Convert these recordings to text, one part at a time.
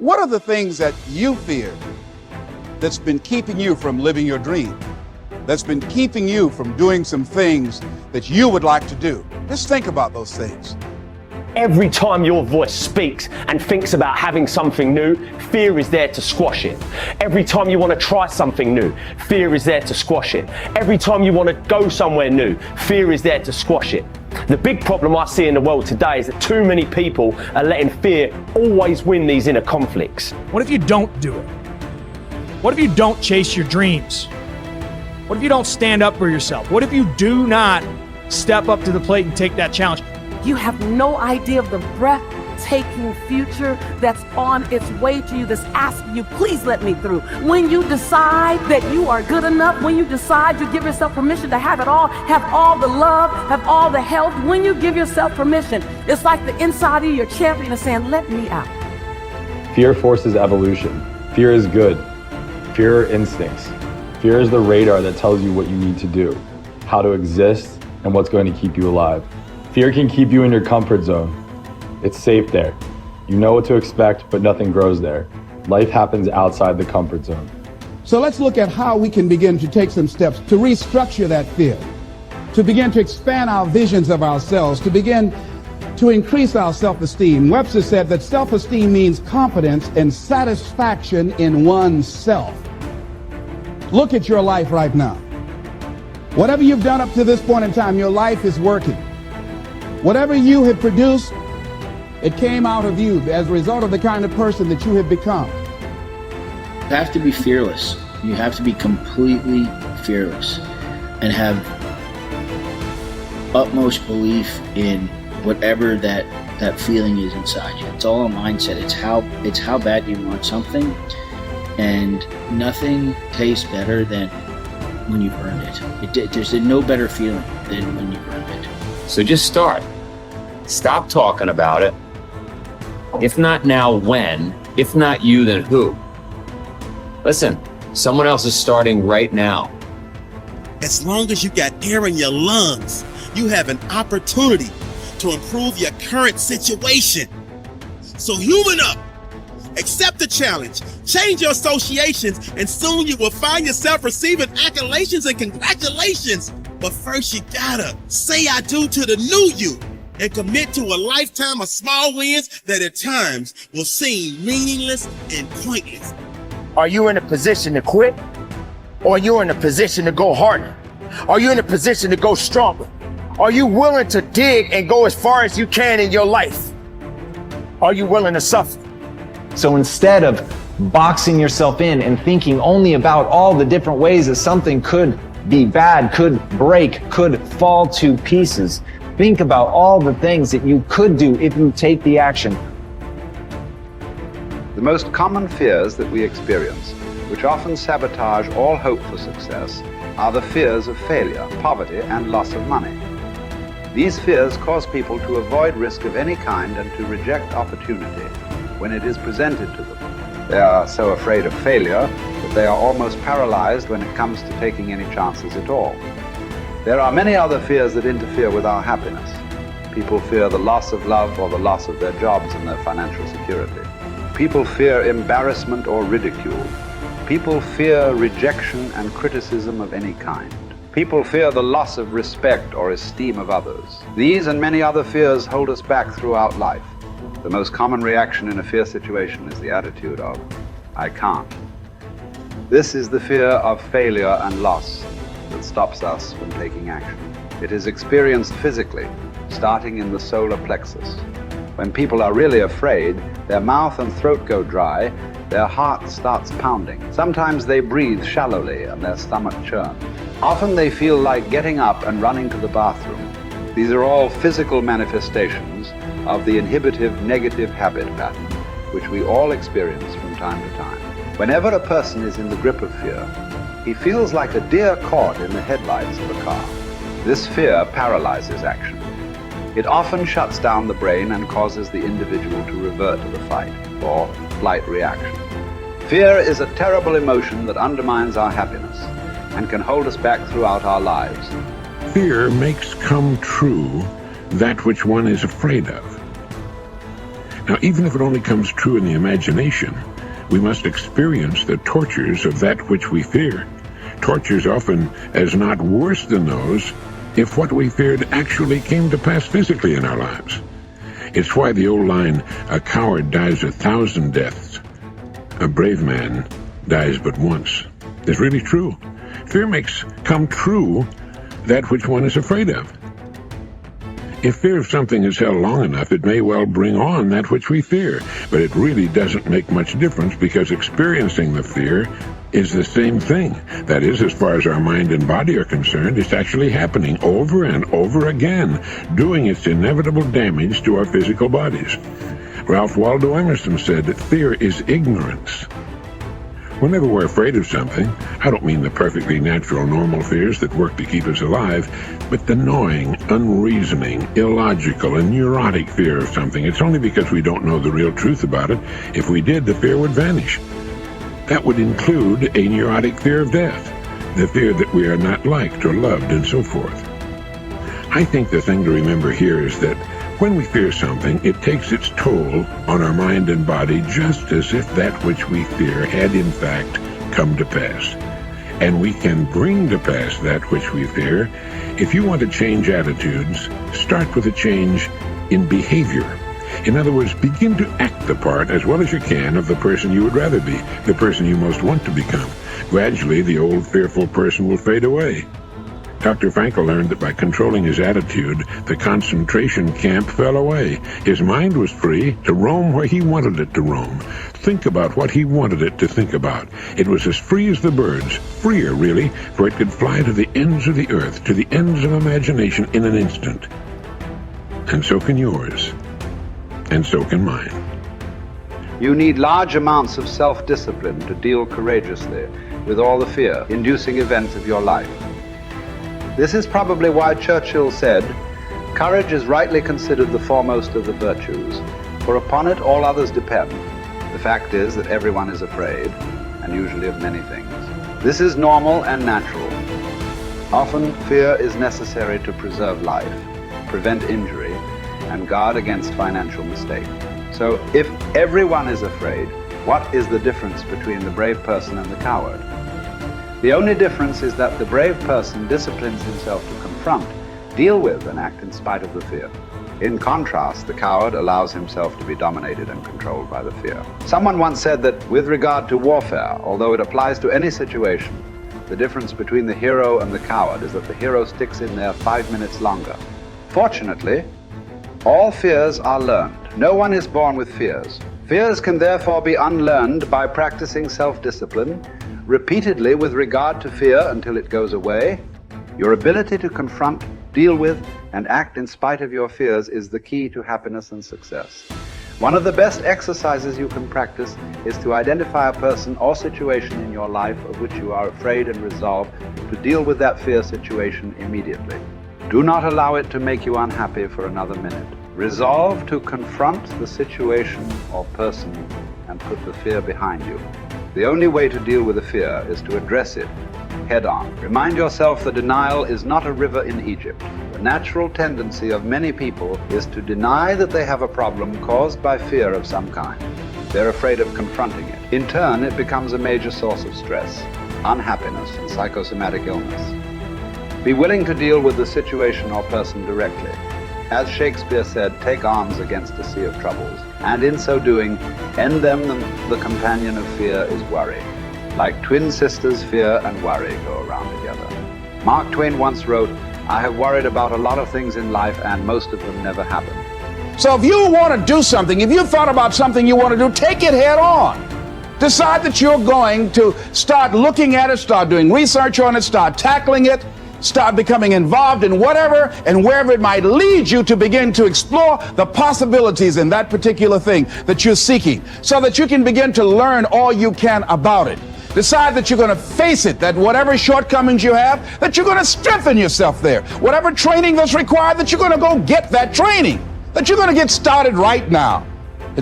What are the things that you fear that's been keeping you from living your dream? That's been keeping you from doing some things that you would like to do? Just think about those things. Every time your voice speaks and thinks about having something new, fear is there to squash it. Every time you want to try something new, fear is there to squash it. Every time you want to go somewhere new, fear is there to squash it. The big problem I see in the world today is that too many people are letting fear always win these inner conflicts. What if you don't do it? What if you don't chase your dreams? What if you don't stand up for yourself? What if you do not step up to the plate and take that challenge? You have no idea of the breathtaking future that's on its way to you, that's asking you, please let me through. When you decide that you are good enough, when you decide you give yourself permission to have it all, have all the love, have all the health, when you give yourself permission, it's like the inside of your champion is saying, let me out. Fear forces evolution. Fear is good. Fear are instincts. Fear is the radar that tells you what you need to do, how to exist, and what's going to keep you alive. Fear can keep you in your comfort zone. It's safe there. You know what to expect, but nothing grows there. Life happens outside the comfort zone. So let's look at how we can begin to take some steps to restructure that fear, to begin to expand our visions of ourselves, to begin to increase our self-esteem. Webster said that self-esteem means confidence and satisfaction in oneself. Look at your life right now. Whatever you've done up to this point in time, your life is working. Whatever you have produced, it came out of you as a result of the kind of person that you have become. You have to be fearless. You have to be completely fearless and have utmost belief in whatever that feeling is inside you. It's all a mindset. It's how bad you want something, and nothing tastes better than when you've earned it. There's no better feeling than when you've earned it. So just start. Stop talking about it. If not now, when? If not you, then who? Listen, someone else is starting right now. As long as you got air in your lungs, you have an opportunity to improve your current situation. So human up. Accept the challenge, change your associations, and soon you will find yourself receiving accolades and congratulations. But first you gotta say I do to the new you and commit to a lifetime of small wins that at times will seem meaningless and pointless. Are you in a position to quit? Or are you in a position to go harder? Are you in a position to go stronger? Are you willing to dig and go as far as you can in your life? Are you willing to suffer? So instead of boxing yourself in and thinking only about all the different ways that something could be bad, could break, could fall to pieces, think about all the things that you could do if you take the action. The most common fears that we experience, which often sabotage all hope for success, are the fears of failure, poverty, and loss of money. These fears cause people to avoid risk of any kind and to reject opportunity when it is presented to them. They are so afraid of failure that they are almost paralyzed when it comes to taking any chances at all. There are many other fears that interfere with our happiness. People fear the loss of love or the loss of their jobs and their financial security. People fear embarrassment or ridicule. People fear rejection and criticism of any kind. People fear the loss of respect or esteem of others. These and many other fears hold us back throughout life. The most common reaction in a fear situation is the attitude of, I can't. This is the fear of failure and loss that stops us from taking action. It is experienced physically, starting in the solar plexus. When people are really afraid, their mouth and throat go dry, their heart starts pounding. Sometimes they breathe shallowly and their stomach churns. Often they feel like getting up and running to the bathroom. These are all physical manifestations of the inhibitive negative habit pattern, which we all experience from time to time. Whenever a person is in the grip of fear, he feels like a deer caught in the headlights of a car. This fear paralyzes action. It often shuts down the brain and causes the individual to revert to the fight or flight reaction. Fear is a terrible emotion that undermines our happiness and can hold us back throughout our lives. Fear makes come true that which one is afraid of. Now, even if it only comes true in the imagination, we must experience the tortures of that which we fear. Tortures often as not worse than those if what we feared actually came to pass physically in our lives. It's why the old line, "A coward dies 1,000 deaths, a brave man dies but once," is really true. Fear makes come true that which one is afraid of. If fear of something is held long enough, it may well bring on that which we fear, but it really doesn't make much difference because experiencing the fear is the same thing. That is, as far as our mind and body are concerned, it's actually happening over and over again, doing its inevitable damage to our physical bodies. Ralph Waldo Emerson said that fear is ignorance. Whenever we're afraid of something, I don't mean the perfectly natural, normal fears that work to keep us alive, but the gnawing, unreasoning, illogical, and neurotic fear of something. It's only because we don't know the real truth about it. If we did, the fear would vanish. That would include a neurotic fear of death, the fear that we are not liked or loved, and so forth. I think the thing to remember here is that when we fear something, it takes its toll on our mind and body just as if that which we fear had in fact come to pass. And we can bring to pass that which we fear. If you want to change attitudes, start with a change in behavior. In other words, begin to act the part as well as you can of the person you would rather be, the person you most want to become. Gradually, the old fearful person will fade away. Dr. Frankl learned that by controlling his attitude, the concentration camp fell away. His mind was free to roam where he wanted it to roam, think about what he wanted it to think about. It was as free as the birds, freer really, for it could fly to the ends of the earth, to the ends of imagination in an instant. And so can yours. And so can mine. You need large amounts of self-discipline to deal courageously with all the fear-inducing events of your life. This is probably why Churchill said, "Courage is rightly considered the foremost of the virtues, for upon it all others depend." The fact is that everyone is afraid, and usually of many things. This is normal and natural. Often, fear is necessary to preserve life, prevent injury, and guard against financial mistake. So, if everyone is afraid, what is the difference between the brave person and the coward? The only difference is that the brave person disciplines himself to confront, deal with, and act in spite of the fear. In contrast, the coward allows himself to be dominated and controlled by the fear. Someone once said that with regard to warfare, although it applies to any situation, the difference between the hero and the coward is that the hero sticks in there 5 minutes longer. Fortunately, all fears are learned. No one is born with fears. Fears can therefore be unlearned by practicing self-discipline repeatedly with regard to fear until it goes away. Your ability to confront, deal with, and act in spite of your fears is the key to happiness and success. One of the best exercises you can practice is to identify a person or situation in your life of which you are afraid and resolve to deal with that fear situation immediately. Do not allow it to make you unhappy for another minute. Resolve to confront the situation or person and put the fear behind you. The only way to deal with the fear is to address it head on. Remind yourself that denial is not a river in Egypt. The natural tendency of many people is to deny that they have a problem caused by fear of some kind. They're afraid of confronting it. In turn, it becomes a major source of stress, unhappiness, and psychosomatic illness. Be willing to deal with the situation or person directly. As Shakespeare said, take arms against a sea of troubles, and in so doing, end them. The companion of fear is worry. Like twin sisters, fear and worry go around together. Mark Twain once wrote, "I have worried about a lot of things in life, and most of them never happen." So if you want to do something, if you've thought about something you want to do, take it head on. Decide that you're going to start looking at it, start doing research on it, start tackling it, start becoming involved in whatever and wherever it might lead you to begin to explore the possibilities in that particular thing that you're seeking so that you can begin to learn all you can about it. Decide that you're going to face it, that whatever shortcomings you have, that you're going to strengthen yourself there. Whatever training that's required, that you're going to go get that training, that you're going to get started right now.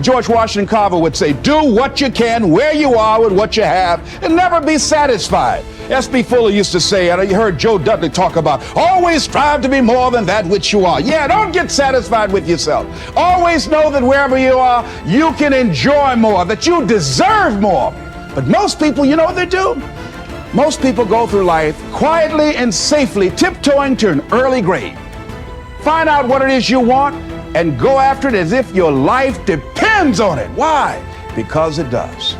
George Washington Carver would say, do what you can, where you are with what you have, and never be satisfied. S.B. Fuller used to say, and you heard Joe Dudley talk about, always strive to be more than that which you are. Yeah, don't get satisfied with yourself. Always know that wherever you are, you can enjoy more, that you deserve more. But most people, you know what they do? Most people go through life quietly and safely, tiptoeing to an early grave. Find out what it is you want and go after it as if your life depends on it. Why? Because it does.